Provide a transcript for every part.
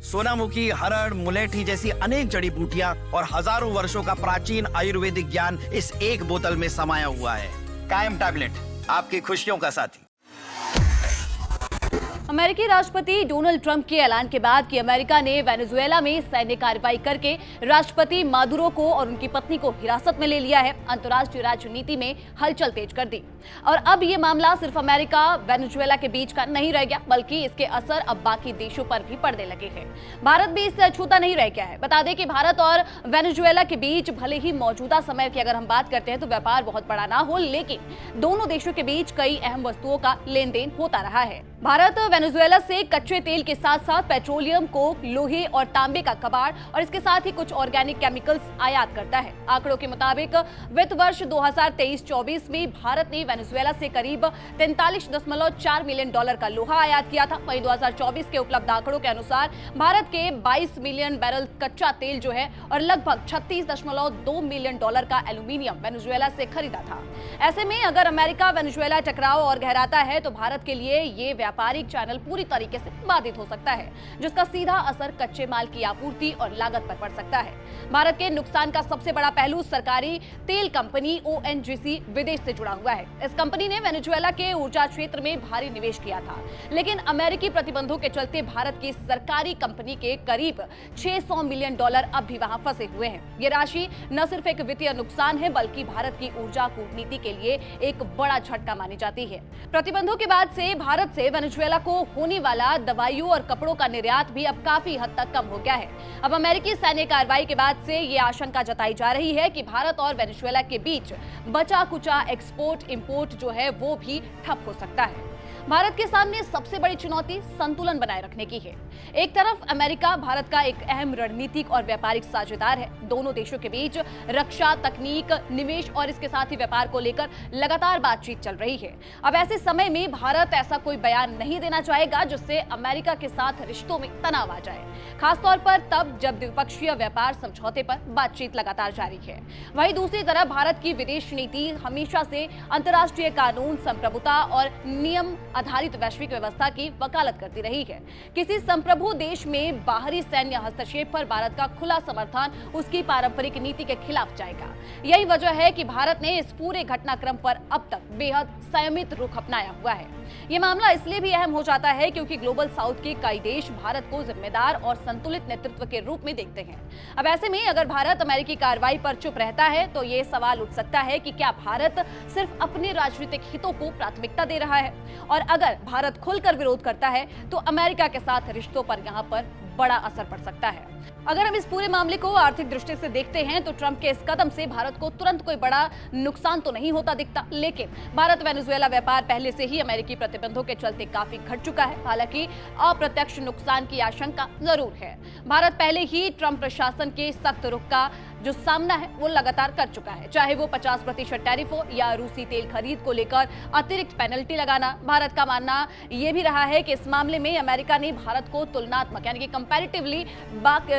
सोनामुखी, हरड़, मुलेठी जैसी अनेक जड़ी बूटियां और हजारों वर्षों का प्राचीन आयुर्वेदिक ज्ञान इस एक बोतल में समाया हुआ है। कायम टैबलेट, आपकी खुशियों का साथी। अमेरिकी राष्ट्रपति डोनाल्ड ट्रंप के ऐलान के बाद कि अमेरिका ने वेनेजुएला में सैन्य कार्रवाई करके राष्ट्रपति मादुरो को और उनकी पत्नी को हिरासत में ले लिया है, अंतर्राष्ट्रीय राजनीति में हलचल तेज कर दी। और अब ये मामला सिर्फ अमेरिका वेनेजुएला के बीच का नहीं रह गया, बल्कि इसके असर अब बाकी देशों पर भी पड़ने लगे हैं। भारत भी इससे अछूता नहीं रह गया है। बता दें कि भारत और वेनेजुएला के बीच भले ही मौजूदा समय की अगर हम बात करते हैं तो व्यापार बहुत बड़ा ना हो, लेकिन दोनों देशों के बीच कई अहम वस्तुओं का लेन देन होता रहा है। भारत वेनेजुएला से कच्चे तेल के साथ साथ पेट्रोलियम, कोक, लोहे और तांबे का कबाड़ और इसके साथ ही कुछ ऑर्गेनिक केमिकल्स आयात करता है। आंकड़ों के मुताबिक वित्त वर्ष 2023-24 में भारत ने वेनेजुएला से करीब 43.4 मिलियन डॉलर का लोहा आयात किया था। वहीं 2024 के उपलब्ध आंकड़ों के अनुसार भारत के 22 मिलियन बैरल कच्चा तेल जो है और लगभग 36.2 मिलियन डॉलर का एल्यूमिनियम वेनेजुएला से खरीदा था। ऐसे में अगर अमेरिका वेनेजुएला टकराव और गहराता है तो भारत के लिए ये व्यापारिक चैनल पूरी तरीके से बाधित हो सकता है, जिसका सीधा असर कच्चे माल की आपूर्ति और लागत पर पड़ सकता है। भारत के नुकसान का सबसे बड़ा पहलू सरकारी तेल कंपनी ONGC विदेश से जुड़ा हुआ है। इस कंपनी ने वेनेजुएला के ऊर्जा क्षेत्र में भारी निवेश किया था, लेकिन अमेरिकी प्रतिबंधों के चलते भारत की सरकारी कंपनी के करीब 600 मिलियन डॉलर अब भी वहां फंसे हुए हैं। ये राशि न सिर्फ एक वित्तीय नुकसान है, बल्कि भारत की ऊर्जा कूटनीति के लिए एक बड़ा झटका मानी जाती है। प्रतिबंधों के बाद से भारत से वेनेजुएला को होने वाला दवाइयों और कपड़ों का निर्यात भी अब काफी हद तक कम हो गया है। अब अमेरिकी सैन्य कार्रवाई के बाद से ये आशंका जताई जा रही है कि भारत और वेनेजुएला के बीच बचा कुचा एक्सपोर्ट इंपोर्ट जो है वो भी ठप हो सकता है। भारत के सामने सबसे बड़ी चुनौती संतुलन बनाए रखने की है। एक तरफ अमेरिका भारत का एक अहम रणनीतिक और व्यापारिक साझेदार है। दोनों देशों के बीच रक्षा, तकनीक, निवेश और इसके साथ ही व्यापार को लेकर लगातार बातचीत चल रही है। अब ऐसे समय में भारत ऐसा कोई बयान नहीं देना चाहेगा जिससे अमेरिका के साथ रिश्तों में तनाव आ जाए, खासतौर पर तब जब द्विपक्षीय व्यापार समझौते पर बातचीत लगातार जारी है। वहीं दूसरी तरफ भारत की विदेश नीति हमेशा से अंतर्राष्ट्रीय कानून, संप्रभुता और नियम आधारित वैश्विक व्यवस्था की वकालत करती रही है। किसी संप्रभु देश में बाहरी सैन्य हस्तक्षेप पर भारत का खुला समर्थन उसकी पारंपरिक नीति के खिलाफ जाएगा। यही वजह है कि भारत ने इस पूरे घटनाक्रम पर अब तक बेहद संयमित रुख अपनाया हुआ है। ये मामला इसलिए भी अहम हो जाता है क्योंकि ग्लोबल साउथ के कई देश भारत को जिम्मेदार और संतुलित नेतृत्व के रूप में देखते हैं। अब ऐसे में अगर भारत अमेरिकी कार्रवाई पर चुप रहता है तो ये सवाल उठ सकता है कि क्या भारत सिर्फ अपने राजनीतिक हितों को प्राथमिकता दे रहा है, और अगर भारत खुलकर विरोध करता है तो अमेरिका के साथ रिश्तों पर यहाँ पर बड़ा असर पड़ सकता है। अगर हम इस पूरे मामले को आर्थिक दृष्टि से देखते हैं तो ट्रंप के इस कदम से भारत को तुरंत कोई बड़ा नुकसान तो नहीं होता दिखता, लेकिन भारत वेनेजुएला व्यापार पहले से ही अमेरिकी प्रतिबंधों के चलते काफी घट चुका है। हालांकि अप्रत्यक्ष नुकसान की आशंका जरूर है। भारत पहले ही ट्रंप प्रशासन के सख्त रुख का जो सामना है वो लगातार कर चुका है, चाहे वो 50% टैरिफ हो या रूसी तेल खरीद को लेकर अतिरिक्त पेनल्टी लगाना। भारत का मानना यह भी रहा है कि इस मामले में अमेरिका ने भारत को तुलनात्मक यानी कि कंपैरेटिवली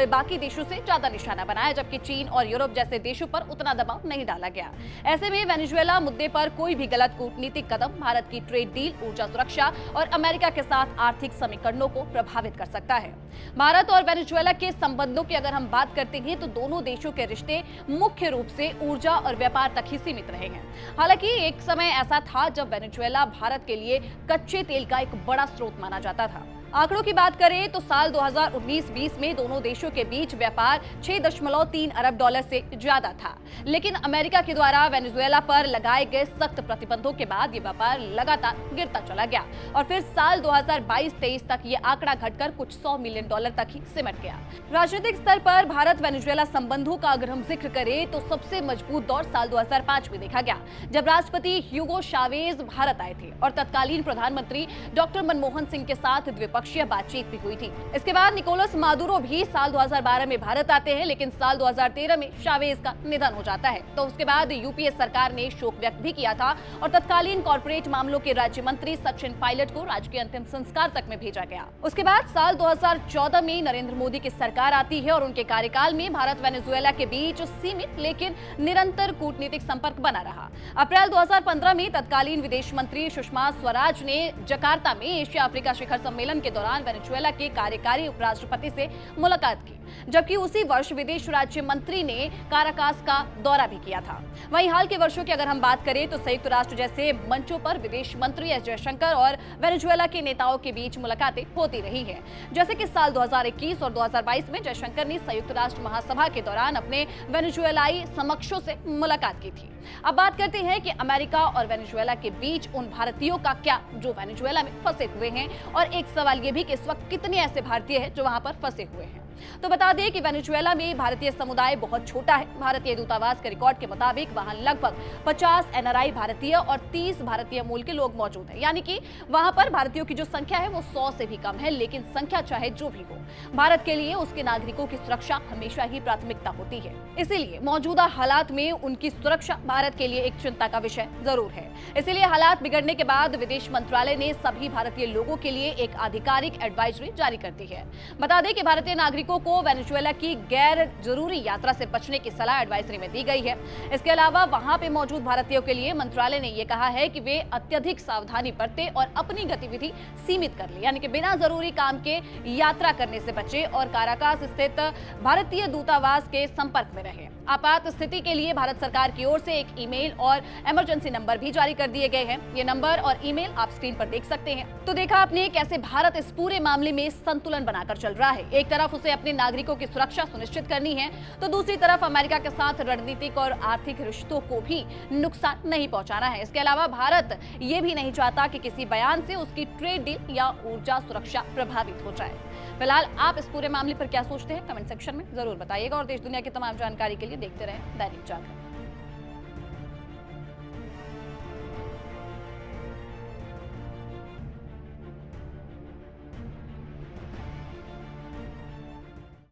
बाकी देशों से ज्यादा निशाना बनाया, जबकि चीन और यूरोप जैसे देशों पर उतना दबाव नहीं डाला गया। ऐसे में वेनेजुएला मुद्दे पर कोई भी गलत कूटनीतिक कदम भारत की ट्रेड डील, ऊर्जा सुरक्षा और अमेरिका के साथ आर्थिक समीकरणों को प्रभावित कर सकता है। भारत और वेनेजुएला के संबंधों की अगर हम बात करते हैं तो दोनों देशों के रिश्ते मुख्य रूप से ऊर्जा और व्यापार तक ही सीमित रहे हैं। हालांकि एक समय ऐसा था जब वेनेजुएला भारत के लिए कच्चे तेल का एक बड़ा स्रोत माना जाता था। आंकड़ों की बात करें तो साल 2019-20 में दोनों देशों के बीच व्यापार 6.3 अरब डॉलर से ज्यादा था, लेकिन अमेरिका के द्वारा वेनेजुएला पर लगाए गए सख्त प्रतिबंधों के बाद ये व्यापार लगातार गिरता चला गया और फिर साल 2022-23 तक ये आंकड़ा घटकर कुछ 100 मिलियन डॉलर तक ही सिमट गया। राजनीतिक स्तर पर भारत वेनेजुएला संबंधों का अगर हम जिक्र करें तो सबसे मजबूत दौर साल 2005 में देखा गया, जब राष्ट्रपति ह्यूगो शावेज भारत आए थे और तत्कालीन प्रधानमंत्री डॉक्टर मनमोहन सिंह के साथ द्विपक्षीय बातचीत भी हुई थी। इसके बाद निकोलस मादुरो भी साल 2012 में भारत आते हैं, लेकिन साल 2013 में शावेज का निधन हो जाता है। तो उसके बाद यूपीए सरकार ने शोक व्यक्त भी किया था और तत्कालीन कॉर्पोरेट मामलों के राज्य मंत्री सचिन पायलट को राजकीय अंतिम संस्कार तक में भेजा गया। उसके बाद साल 2014 में नरेंद्र मोदी की सरकार आती है और उनके कार्यकाल में भारत वेनेजुएला के बीच सीमित लेकिन निरंतर कूटनीतिक संपर्क बना रहा। अप्रैल 2015 में तत्कालीन विदेश मंत्री सुषमा स्वराज ने जकार्ता में एशिया अफ्रीका शिखर सम्मेलन के के दौरान वेनेजुएला के कार्यकारी उपराष्ट्रपति से मुलाकात की, जबकि उसी वर्ष विदेश राज्य मंत्री ने काराकास का दौरा भी किया था। वहीं हाल के वर्षों की अगर हम बात करें तो संयुक्त राष्ट्र जैसे मंचों पर विदेश मंत्री एस जयशंकर और वेनेजुएला के नेताओं के बीच मुलाकातें होती रही हैं। जैसे कि साल 2021 और 2022 में जयशंकर ने संयुक्त राष्ट्र महासभा के दौरान अपने वेनेजुएलाई समकक्षों से मुलाकात की थी। अब बात करते हैं कि अमेरिका और वेनेजुएला के बीच उन भारतीयों का क्या जो वेनेजुएला में फंसे हुए हैं, और एक सवाल ये भी कि इस वक्त कितने ऐसे भारतीय हैं जो वहां पर फंसे हुए हैं। तो बता दें कि वेनेजुएला में भारतीय समुदाय बहुत छोटा है। भारतीय दूतावास के रिकॉर्ड के मुताबिक वहां लगभग 50 एनआरआई भारतीय और 30 भारतीय मूल के लोग मौजूद हैं, यानी कि वहां पर भारतीयों की जो संख्या है वो 100 से भी कम है। लेकिन संख्या चाहे जो भी हो, भारत के लिए उसके नागरिकों की सुरक्षा हमेशा ही प्राथमिकता होती है। इसीलिए मौजूदा हालात में उनकी सुरक्षा भारत के लिए एक चिंता का विषय जरूर है। इसीलिए हालात बिगड़ने के बाद विदेश मंत्रालय ने सभी भारतीय लोगों के लिए एक आधिकारिक एडवाइजरी जारी कर दी है। बता दें कि भारतीय नागरिकों को वेनेजुएला की गैर जरूरी यात्रा से बचने की सलाह एडवाइजरी में दी गई है। इसके अलावा वहां पे मौजूद भारतीयों के लिए मंत्रालय ने यह कहा है कि वे अत्यधिक सावधानी बरतें और अपनी गतिविधि सीमित कर ले, यानी कि बिना जरूरी काम के यात्रा करने से बचे और काराकास स्थित भारतीय दूतावास के संपर्क में रहे। आपात स्थिति के लिए भारत सरकार की ओर से एक ईमेल और इमरजेंसी नंबर भी जारी कर दिए गए हैं। ये नंबर और ईमेल आप स्क्रीन पर देख सकते हैं। तो देखा आपने कैसे भारत इस पूरे मामले में संतुलन बनाकर चल रहा है। एक तरफ उसे अपने नागरिकों की सुरक्षा सुनिश्चित करनी है, तो दूसरी तरफ अमेरिका के साथ रणनीतिक और आर्थिक रिश्तों को भी नुकसान नहीं पहुंचाना है। इसके अलावा भारत ये भी नहीं चाहता कि किसी बयान से उसकी ट्रेड डील या ऊर्जा सुरक्षा प्रभावित हो जाए। फिलहाल आप इस पूरे मामले पर क्या सोचते हैं, कमेंट सेक्शन में जरूर बताइएगा और देश दुनिया की तमाम जानकारी के लिए देखते रहें दैनिक जागरण।